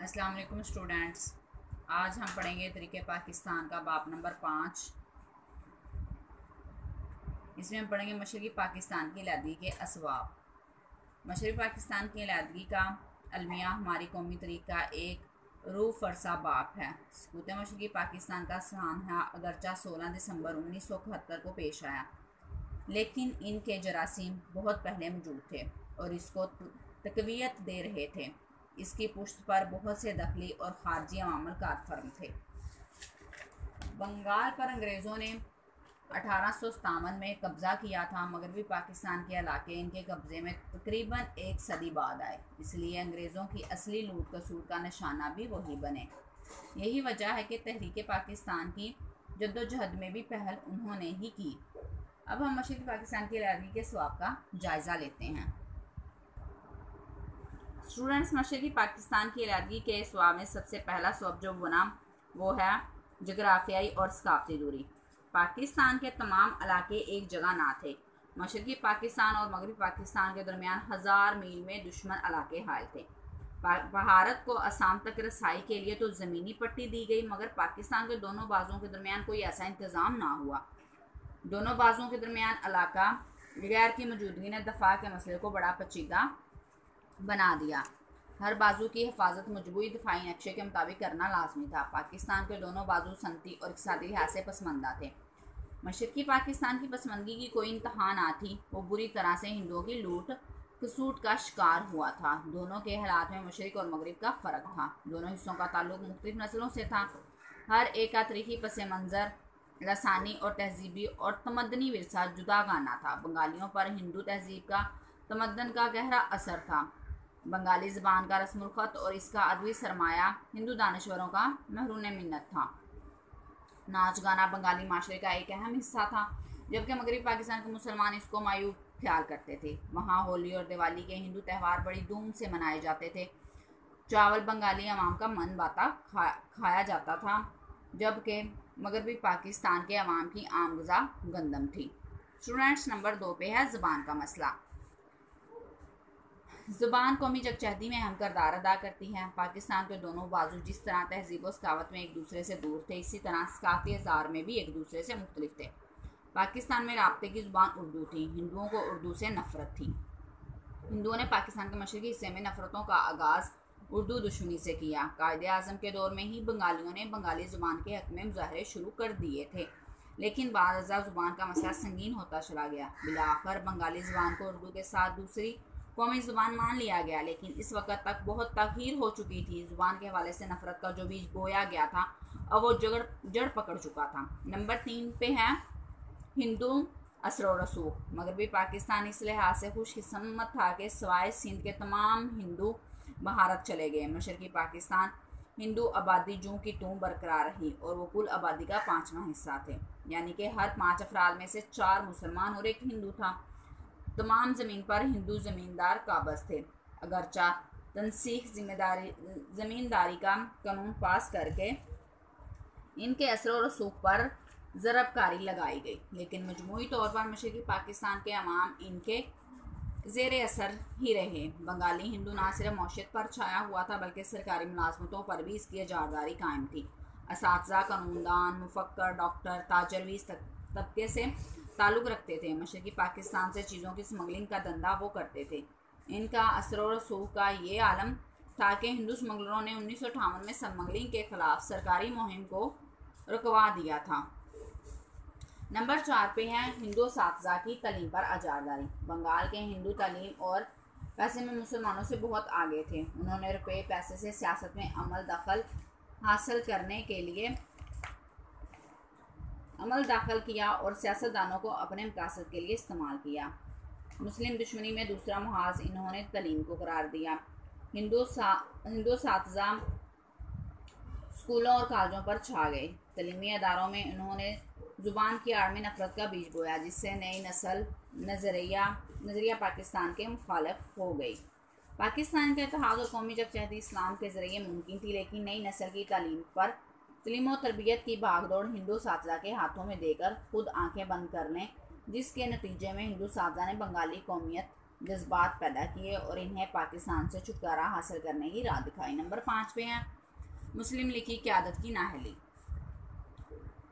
अस्सलाम वालेकुम स्टूडेंट्स। आज हम पढ़ेंगे तरीके पाकिस्तान का बाब नंबर 5। इसमें हम पढ़ेंगे मशरक़ी पाकिस्तान की अलहदगी के असबाब। मशरक़ी पाकिस्तान की अलहदगी का अलमिया हमारी कौमी तरीक़ का एक रूह फरसा बाब है। सकूत मशरक़ी पाकिस्तान का सानहा अगरचा 16 दिसंबर 1971 को पेश आया, लेकिन इनके जरासीम बहुत पहले मौजूद थे और इसको तक़वियत दे रहे थे। इसकी पुश्त पर बहुत से दखली और ख़ारजी अवामल कारफर्म थे। बंगाल पर अंग्रेज़ों ने 1857 में कब्ज़ा किया था। मगरबी पाकिस्तान के इलाके इनके कब्ज़े में तकरीबन एक सदी बाद आए, इसलिए अंग्रेज़ों की असली लूट खसूट का निशाना भी वही बने। यही वजह है कि तहरीक पाकिस्तान की जद्दोजहद में भी पहल उन्होंने ही की। अब हम मशरक़ी पाकिस्तान की अलहदगी के सवाब का जायज़ा लेते हैं। स्टूडेंट्स, मशरक़ी पाकिस्तान की अलहदगी के सवाब में सबसे पहला सवाब जो बना वो है जगराफियाई और सकाफ़ती दूरी। पाकिस्तान के तमाम इलाके एक जगह ना थे। मशरक़ी पाकिस्तान और मगरबी पाकिस्तान के दरमियान 1000 मील में दुश्मन इलाके हायल थे। भारत को असम तक रसाई के लिए तो ज़मीनी पट्टी दी गई, मगर पाकिस्तान के दोनों बाजुओं के दरमियान कोई ऐसा इंतज़ाम ना हुआ। दोनों बाजुओं के दरमियान इलाका गैर की मौजूदगी ने दफा के मसले को बड़ा पेचीदा बना दिया। हर बाजू की हिफाजत मजबूरी दफाई नक्शे के मुताबिक करना लाजमी था। पाकिस्तान के दोनों बाजू सनती और इक़्तिसादी लिहाज से पसमंदा थे। मशरक़ी पाकिस्तान की पसमंदगी की कोई इंतहा ना थी। वो बुरी तरह से हिंदुओं की लूट खसूट का शिकार हुआ था। दोनों के हालात में मशरिक़ और मगरिब का फ़र्क था। दोनों हिस्सों का ताल्लुक मुख्तलिफ नस्लों से था। हर एक का तारीख़ी पस मंज़र, लसानी और तहजीबी और तमदनी विरसा जुदागाना था। बंगालियों पर हिंदू तहजीब का तमदन का गहरा असर था। बंगाली ज़बान का रस्मुल ख़त और इसका अदबी सरमाया हिंदू दानश्वरों का महरूने मिन्नत था। नाच गाना बंगाली माशरे का एक अहम हिस्सा था, जबकि मगरबी पाकिस्तान के मुसलमान इसको मायूब ख्याल करते थे। वहाँ होली और दिवाली के हिंदू त्यौहार बड़ी धूम से मनाए जाते थे। चावल बंगाली अवाम का मन बाता खाया जाता था, जबकि मगरबी पाकिस्तान के अवाम की आम ग़िज़ा गंदम थी। स्टूडेंट्स, नंबर 2 पे है ज़बान का मसला। ज़ुबान कौमी यकजहती में अहम किरदार अदा करती है। पाकिस्तान के दोनों बाजू जिस तरह तहजीब और सकावत में एक दूसरे से दूर थे, इसी तरह सकाफ़ती अज़ार में भी एक दूसरे से मुख्तलिफ थे। पाकिस्तान में राब्ते की ज़ुबान उर्दू थी। हिंदुओं को उर्दू से नफ़रत थी। हिंदुओं ने पाकिस्तान के मशरक़ी हिस्से में नफ़रतों का आगाज़ उर्दू दुश्मनी से किया। कायदे आज़म के दौर में ही बंगालियों ने बंगाली ज़ुबान के हक़ में मुज़ाहरे शुरू कर दिए थे, लेकिन बाद ज़ुबान का मसला संगीन होता चला गया। बिलाआखिर बंगाली ज़ुबान को उर्दू के साथ दूसरी कौमी ज़ुबान मान लिया गया, लेकिन इस वक्त तक बहुत तख़ीर हो चुकी थी। ज़ुबान के हवाले से नफ़रत का जो बीज बोया गया था, अब वो जड़ पकड़ चुका था। नंबर 3 पे है हिंदू असर व रसूख। मगरबी पाकिस्तान इस लिहाज से खुशकिस्मत था कि सवाए सिंध के तमाम हिंदू भारत चले गए। मशरक़ी पाकिस्तान हिंदू आबादी जूँ की तूँ बरकरार रही और वो कुल आबादी का 5वां हिस्सा थे, यानी कि हर 5 अफराद में से 4 मुसलमान और 1 हिंदू था। तमाम ज़मीन पर हिंदू ज़मींदार काबज़ थे। अगरचा तनसीख ज़मींदारी का कानून पास करके इनके असर और रसूख पर ज़रबकारी लगाई गई, लेकिन मजमूई तौर पर मशरक़ी पाकिस्तान के अवाम इनके ज़ेर असर ही रहे। बंगाली हिंदू ना सिर्फ मौशियत पर छाया हुआ था, बल्कि सरकारी मुलाजमतों पर भी इसकी अजारदारी कायम थी। असातिज़ा, कानूनदान, मुफक्कर, डॉक्टर, ताजर भी इस तबके से ताल्लुक़ रखते थे। मशरक़ी पाकिस्तान से चीज़ों की स्मगलिंग का धंधा वो करते थे। इनका असर और रसूख का ये आलम था कि हिंदू स्मगलरों ने 1958 में स्मगलिंग के ख़िलाफ़ सरकारी मुहिम को रुकवा दिया था। नंबर 4 पे है हिंदू असातिज़ा की तालीम पर अजारदारी। बंगाल के हिंदू तालीम और पैसे में मुसलमानों से बहुत आगे थे। उन्होंने रुपये पैसे से सियासत में दखल हासिल करने के लिए अमल दाखिल किया और सियासतदानों को अपने मकासद के लिए इस्तेमाल किया। मुस्लिम दुश्मनी में दूसरा मुहाज इन्होंने तालीम को करार दिया। हिंदू असातिज़ा स्कूलों और कॉलेजों पर छा गए। तलीमी अदारों में इन्होंने ज़ुबान की आड़ में नफ़रत का बीज बोया, जिससे नई नस्ल नज़रिया पाकिस्तान के मुखालिफ हो गई। पाकिस्तान का इत्तेहाद और कौमी यकजहती इस्लाम के ज़रिए मुमकिन थी, लेकिन नई नस्ल की तालीम और तरबियत की भागदौड़ हिंदू असातिज़ा के हाथों में देकर खुद आंखें बंद कर लें, जिसके नतीजे में हिंदू असातिज़ा ने बंगाली कौमियत جذبات پیدا کیے اور انہیں پاکستان سے چھٹکارا حاصل کرنے کی راہ دکھائی۔ نمبر 5 پہ ہے مسلم لیگ کی قیادت کی نااہلی۔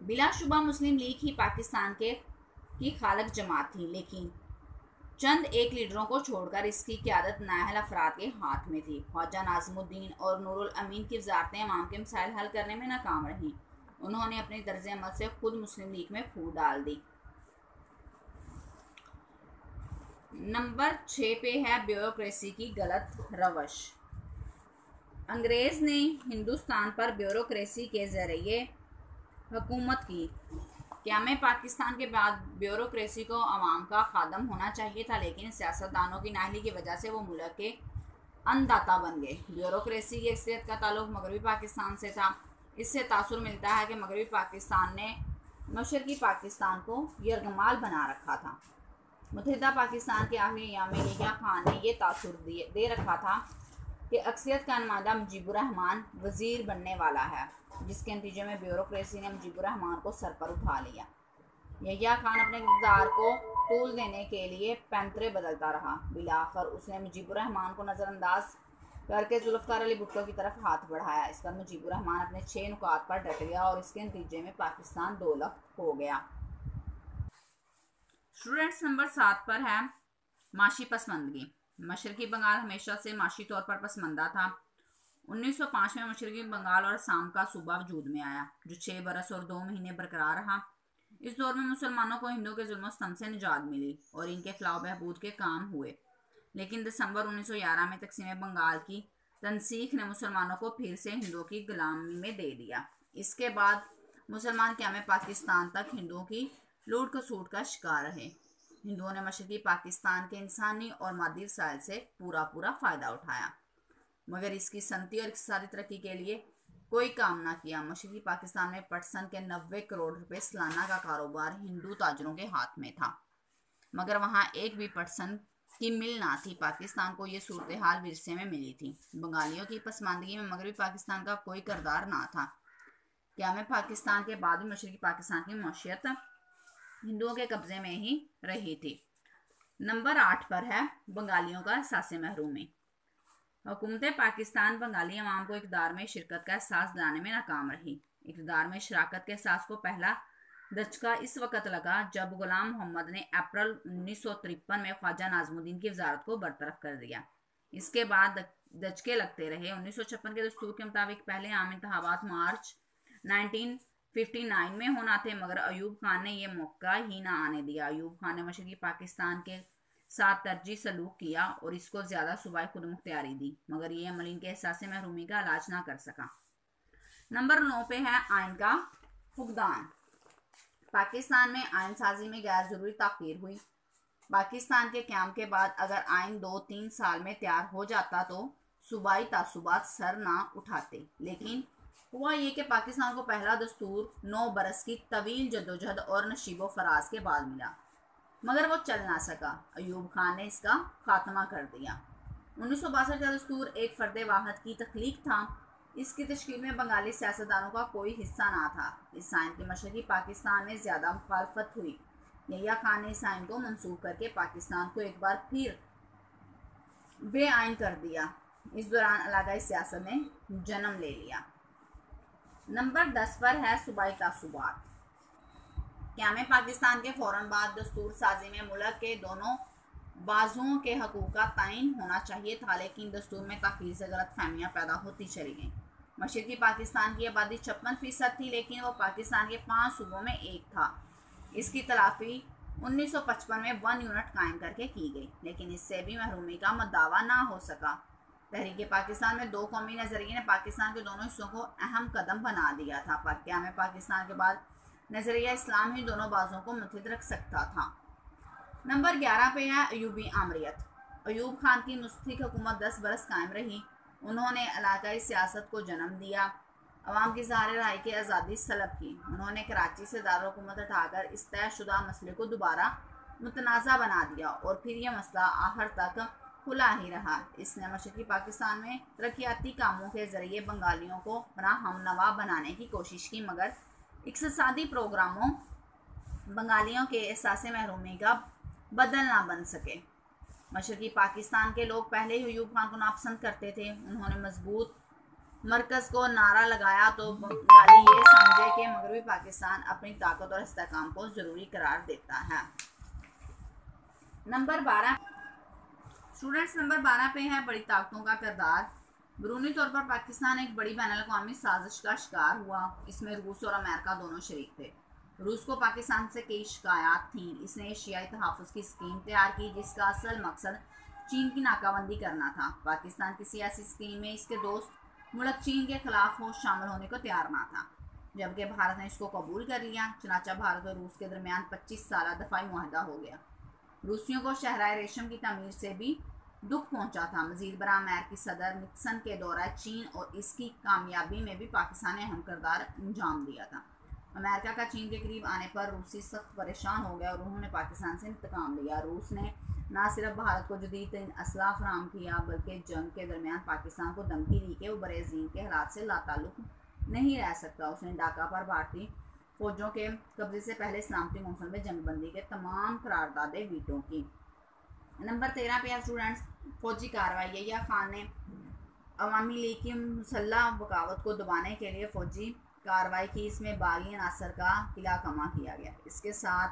بلا شبہ مسلم لیگ ہی پاکستان کی خالق جماعت تھی، لیکن چند ایک لیڈروں کو چھوڑ کر اس کی قیادت نااہل افراد کے ہاتھ میں تھی۔ خواجہ ناظم الدین اور نور الامین کی وزارتیں عوام کے مسائل حل کرنے میں ناکام رہیں۔ انہوں نے اپنے طرز عمل سے خود مسلم لیگ میں پھوٹ ڈال دی۔ نمبر 6 پہ ہے بیوروکریسی کی غلط روش۔ انگریز نے ہندوستان پر بیوروکریسی کے ذریعے حکومت کی۔ قیام پاکستان کے بعد بیوروکریسی کو عوام کا خادم ہونا چاہیے تھا، لیکن سیاستدانوں کی نااہلی کی وجہ سے وہ ملک کے انداتا بن گئے۔ بیوروکریسی کی اکثریت کا تعلق مغربی پاکستان سے تھا۔ اس سے تاثر ملتا ہے کہ مغربی پاکستان نے مشرقی پاکستان کو یرغمال بنا رکھا تھا۔ متحدہ پاکستان کے آخری ایام میں یحییٰ خان نے یہ تاثر دے رکھا تھا کہ اکثریت کا نمائندہ مجیب الرحمان وزیر بننے والا ہے، جس کے نتیجے میں بیوروکریسی نے مجیب الرحمان کو سر پر اٹھا لیا۔ یحییٰ خان اپنے اقتدار کو طول دینے کے لیے پینترے بدلتا رہا۔ بالآخر اس نے مجیب الرحمان کو نظر انداز کر کے ذوالفقار علی بھٹو کی طرف ہاتھ بڑھایا۔ اس پر مجیب الرحمان اپنے 6 نکات پر ڈٹ گیا اور اس کے نتیجے میں پاکستان دو لخت ہو گیا۔ اسٹوڈنٹس نمبر 7 پر ہے معاشی پسماندگی۔ مشرقی بنگال ہمیشہ سے معاشی طور پر پسماندہ تھا۔ 1905 میں مشرقی بنگال اور آسام کا صوبہ وجود میں آیا، جو 6 برس اور 2 مہینے برقرار رہا۔ اس دور میں مسلمانوں کو ہندوؤں کے ظلم و ستم سے نجات ملی اور ان کے فلاح و بہبود کے کام ہوئے، لیکن دسمبر 1911 میں تقسیم بنگال کی تنسیخ نے مسلمانوں کو پھر سے ہندوؤں کی غلامی میں دے دیا۔ اس کے بعد مسلمان قیام پاکستان تک ہندوؤں کی لوٹ کھسوٹ کا شکار رہے۔ ہندوؤں نے مشرقی پاکستان کے انسانی اور مادی وسائل سے پورا فائدہ اٹھایا، مگر اس کی صنعتی اور اقتصادی ترقی کے لیے کوئی کام نہ کیا۔ مشرقی پاکستان میں پٹسن کے 90 کروڑ روپے سالانہ کا کاروبار ہندو تاجروں کے ہاتھ میں تھا، مگر وہاں ایک بھی پٹسن کی مل نہ تھی۔ پاکستان کو یہ صورتحال ورثے میں ملی تھی۔ بنگالیوں کی پسماندگی میں مغربی پاکستان کا کوئی کردار نہ تھا۔ قیام پاکستان کے بعد بھی مشرقی پاکستان کی معیشت ہندوؤں کے قبضے میں ہی رہی تھی۔ نمبر 8 پر ہے بنگالیوں کا احساس محرومی۔ حکومت پاکستان بنگالی عوام کو اقتدار میں شرکت کا احساس دلانے میں ناکام رہی۔ اقتدار میں شراکت کے احساس کو پہلا دھچکا اس وقت لگا جب غلام محمد نے اپریل 1953 میں خواجہ ناظم الدین کی وزارت کو برطرف کر دیا۔ اس کے بعد دھچکے لگتے رہے۔ 1956 کے دستور کے مطابق پہلے عام انتخابات مارچ 1959 میں ہونا تھے، مگر ایوب خان نے یہ موقع ہی نہ آنے دیا۔ ایوب خان نے مشرقی پاکستان کے ساتھ ترجیح سلوک کیا اور اس کو زیادہ صوبائی خود مختاری دی، مگر یہ عمل ان کے احساس محرومی کا علاج نہ کر سکا۔ نمبر 9 پہ ہے آئین کا فقدان۔ پاکستان میں آئین سازی میں غیر ضروری تاخیر ہوئی۔ پاکستان کے قیام کے بعد اگر آئین 2-3 سال میں تیار ہو جاتا تو صوبائی تعصبات سر نہ اٹھاتے، لیکن ہوا یہ کہ پاکستان کو پہلا دستور 9 برس کی طویل جدوجہد اور نشیب و فراز کے بعد ملا، مگر وہ چل نہ سکا۔ ایوب خان نے اس کا خاتمہ کر دیا۔ 1962 کا دستور ایک فرد واحد کی تخلیق تھا۔ اس کی تشکیل میں بنگالی سیاستدانوں کا کوئی حصہ نہ تھا۔ اس آئین کی مشرقی پاکستان میں زیادہ مخالفت ہوئی۔ یحییٰ خان نے اس آئین کو منسوخ کر کے پاکستان کو ایک بار پھر بے آئین کر دیا۔ اس دوران علاقائی سیاست نے جنم لے لیا۔ نمبر 10 پر ہے صوبائی تعصبات۔ قیام پاکستان کے فوراً بعد دستور سازی میں ملک کے دونوں بازوؤں کے حقوق کا تعین ہونا چاہیے تھا، لیکن دستور میں تاخیر سے غلط فہمیاں پیدا ہوتی چلی گئیں۔ مشرقی پاکستان کی آبادی 56% تھی، لیکن وہ پاکستان کے 5 صوبوں میں ایک تھا۔ اس کی تلافی 1955 میں 1 یونٹ قائم کر کے کی گئی، لیکن اس سے بھی محرومی کا مداوا نہ ہو سکا۔ تحریک پاکستان میں 2 قومی نظریے نے پاکستان کے دونوں حصوں کو اہم قدم بنا دیا تھا۔ قیام پاکستان کے بعد نظریہ اسلام ہی دونوں بازوؤں کو متحد رکھ سکتا تھا۔ نمبر 11 پہ ہے ایوبی آمریت۔ ایوب خان کی مستقل حکومت 10 برس قائم رہی۔ انہوں نے علاقائی سیاست کو جنم دیا، عوام کی ظاہر رائے کی آزادی سلب کی۔ انہوں نے کراچی سے دارالحکومت ہٹا کر اس طے شدہ مسئلے کو دوبارہ متنازع بنا دیا اور پھر یہ مسئلہ آخر تک کھلا ہی رہا۔ اس نے مشرقی پاکستان میں ترقیاتی کاموں کے ذریعے بنگالیوں کو اپنا ہم نوا بنانے کی کوشش کی، مگر اقتصادی پروگراموں بنگالیوں کے احساس محرومی کا بدل نہ بن سکے۔ मशरकी पाकिस्तान के लोग पहले ही अयूब खान को नापसंद करते थे। उन्होंने मजबूत मरकज़ को नारा लगाया तो बंगाली ये समझे कि मगरबी पाकिस्तान अपनी ताकत और इस्तेहकाम को ज़रूरी करार देता है। नंबर 12 स्टूडेंट्स, नंबर 12 पे है बड़ी ताकतों का किरदार। बैरूनी तौर पर पाकिस्तान एक बड़ी बैनुल-अक़वामी साजिश का शिकार हुआ। इसमें रूस और अमेरिका दोनों शरीक थे। रूस को पाकिस्तान से कई शिकायत थीं। इसने एशियाई तहफ़्फ़ुज़ की स्कीम तैयार की जिसका असल मकसद चीन की नाकाबंदी करना था। पाकिस्तान की सियासी स्कीम में इसके दोस्त मुल्क चीन के खिलाफ हो शामिल होने को तैयार ना था, जबकि भारत ने इसको कबूल कर लिया। चुनाचा भारत और रूस के दरमियान 25 साल दफाई मुआहदा हो गया। रूसियों को शहराए रेशम की तमीर से भी दुख पहुंचा था। मज़ीद बरा अमेरिकी सदर निक्सन के दौरा चीन और इसकी कामयाबी में भी पाकिस्तान ने अहम किरदार अंजाम दिया था। अमेरिका का चीन के करीब आने पर रूसी सख्त परेशान हो गया और उन्होंने पाकिस्तान से इंतकाम लिया। रूस ने न सिर्फ भारत को जदीद तरीन असलाह फराहम किया बल्कि जंग के दरमियान पाकिस्तान को धमकी दी कि वो बरेज़ीम के हालात से लाताल्लुक़ नहीं रह सकता। उसने ढाका पर भारतीय फ़ौजों के कब्जे से पहले सलामती कौंसिल में जंगबंदी के तमाम करारदादे वीटो की। नंबर 13 पे है स्टूडेंट्स फ़ौजी कार्रवाई। यहिया खान ने अवामी लीग की मुसल्लह बगावत को दबाने के लिए फ़ौजी कार्रवाई की। इसमें बागी अनासर का किला कमा किया गया। इसके साथ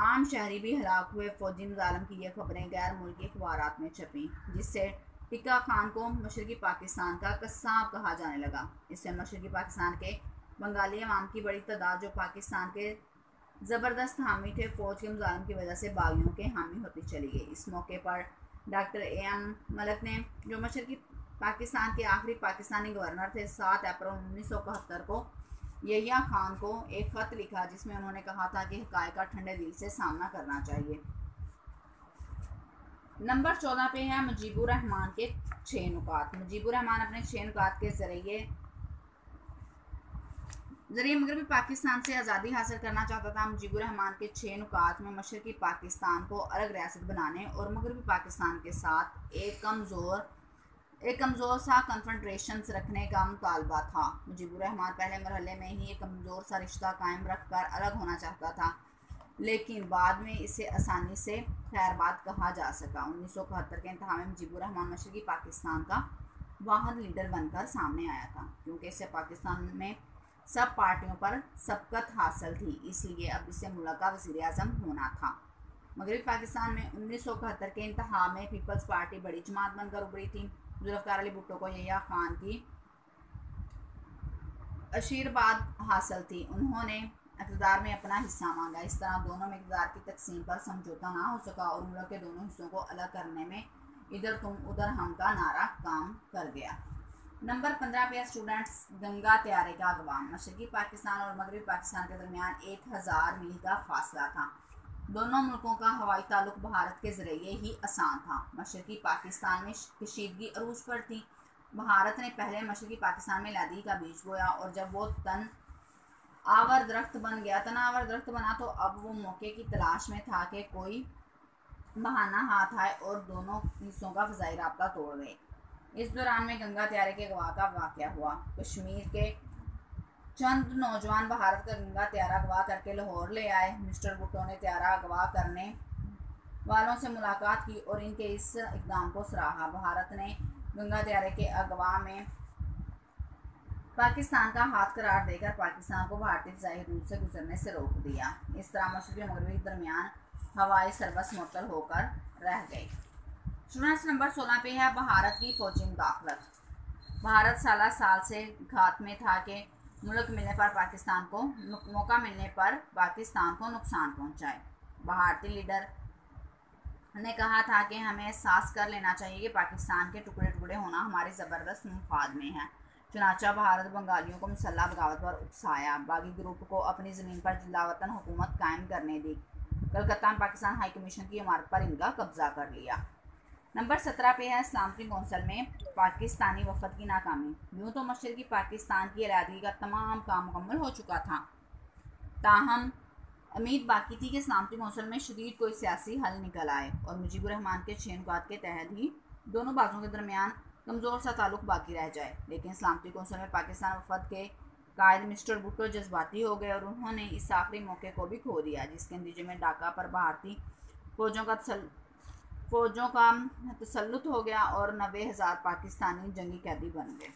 आम शहरी भी हलाक हुए। फ़ौजी मुजालम की ये खबरें गैर मुल्की अखबारात में छपीं, जिससे टिक्का खान को मशरकी पाकिस्तान का कस्साब कहा जाने लगा। इससे मशरकी पाकिस्तान के बंगाली अवाम की बड़ी तादाद जो पाकिस्तान के ज़बरदस्त हामी थे, फ़ौज के मुजालम की वजह से बागियों के हामी होती चली गई। इस मौके पर डॉक्टर A.M. मलिक ने, जो मशरकी पाकिस्तान के आखिरी पाकिस्तानी गवर्नर थे, 7 अप्रैल 1971 को यहिया खान को एक ख़त लिखा जिसमें उन्होंने कहा था कि हक़ाइक़ का ठंडे दिल से सामना करना चाहिए। नंबर 14 पे है मुजीबुर रहमान के 6 नुकात। मुजीबुर रहमान अपने 6 नुकात के ज़रिए मगरबी पाकिस्तान से आज़ादी हासिल करना चाहता था। मुजीबुर रहमान के 6 नुकात में मशरकी पाकिस्तान को अलग रियासत बनाने और मगरबी पाकिस्तान के साथ एक कमज़ोर सा कन्फेडरेशन रखने का मुतालबा था। मुजीबुर रहमान पहले मरहले में ही एक कमज़ोर सा रिश्ता कायम रख कर अलग होना चाहता था, लेकिन बाद में इसे आसानी से खैरबाद कहा जा सका। 1971 के इंतहा में मुजीबुर रहमान मशरकी पाकिस्तान का वाहिद लीडर बनकर सामने आया था। क्योंकि इससे पाकिस्तान में सब पार्टियों पर सबकत हासिल थी, इसलिए अब इसे मुल्क का वज़ीर आज़म होना था। मगरबी पाकिस्तान में 1971 के इंतहा में पीपल्स पार्टी बड़ी जमात बनकर उभरी थी। जुल्फ़िकार अली भुट्टो को यहिया खान की आशीर्वाद हासिल थी। उन्होंने इक़्तिदार में अपना हिस्सा मांगा। इस तरह दोनों में इक़्तिदार की तकसीम पर समझौता ना हो सका और मुल्क के दोनों हिस्सों को अलग करने में इधर तुम उधर हम का नारा काम कर गया। नंबर 15 पे स्टूडेंट्स गंगा त्यारे का अगवा। मशरकी पाकिस्तान और मगरबी पाकिस्तान के दरमियान 1000 मील का फासला था। दोनों मुल्कों का हवाई ताल्लुक भारत के ज़रिए ही आसान था। मशरकी पाकिस्तान में कशीदगी अरूज पर थी। भारत ने पहले मशरकी पाकिस्तान में लादी का बीज बोया और जब वो तनावर दरख्त बना तो अब वो मौके की तलाश में था कि कोई बहाना हाथ आए और दोनों हिस्सों का फ़ज़ाई राब्ता तोड़ दे। इस दौरान में गंगा त्यारे के अगवा का वाक़या हुआ। कश्मीर के चंद नौजवान भारत का गंगा त्यारा अगवा करके लाहौर ले आए। मिस्टर भुट्टो ने त्यारा अगवा करने वालों से मुलाकात की और इनके इस इक़दाम को सराहा। भारत ने गंगा त्यारे के अगवा में पाकिस्तान का हाथ करार देकर पाकिस्तान को भारतीय फ़ज़ाई हदूद से गुजरने से रोक दिया। इस तरह मशरक़ी और मगरबी के दरमियान हवाई सर्विस मुअत्तल होकर रह गई। स्टूडेंट्स नंबर 16 पे है भारत की फ़ौजी मुदाखलत। भारत साल से घात में था कि मुल्क मिलने पर पाकिस्तान को मौका मिलने पर पाकिस्तान को नुकसान पहुंचाए। भारतीय लीडर ने कहा था कि हमें एहसास कर लेना चाहिए कि पाकिस्तान के टुकड़े टुकड़े होना हमारे ज़बरदस्त मुफाद में है। चुनाचा भारत बंगालियों को मुसल्लह बगावत पर उकसाया, बागी ग्रुप को अपनी ज़मीन पर जिलावतन हुकूमत कायम करने दी। कलकत्ता में पाकिस्तान हाई कमीशन की इमारत पर इनका कब्ज़ा कर लिया। नंबर 17 पे है सलामती कौंसिल में पाकिस्तानी वफद की नाकामी। यूँ तो मशरकी पाकिस्तान की अलहदगी का तमाम काम मुकम्मल हो चुका था, ताहम उम्मीद बाकी थी कि सलामती कौंसिल में शदीद कोई सियासी हल निकल आए और मुजीबुर रहमान के 6 नुकात के तहत ही दोनों बाजुओं के दरमियान कमज़ोर सा ताल्लुक बाकी रह जाए। लेकिन सलामती कौंसिल में पाकिस्तान वफद के कायद मिस्टर भुट्टो जज्बाती हो गए और उन्होंने इस आखिरी मौके को भी खो दिया, जिसके नतीजे में ढाका पर भारतीय فوجوں کا تسلط ہو گیا اور 90,000 پاکستانی جنگی قیدی بن گئے۔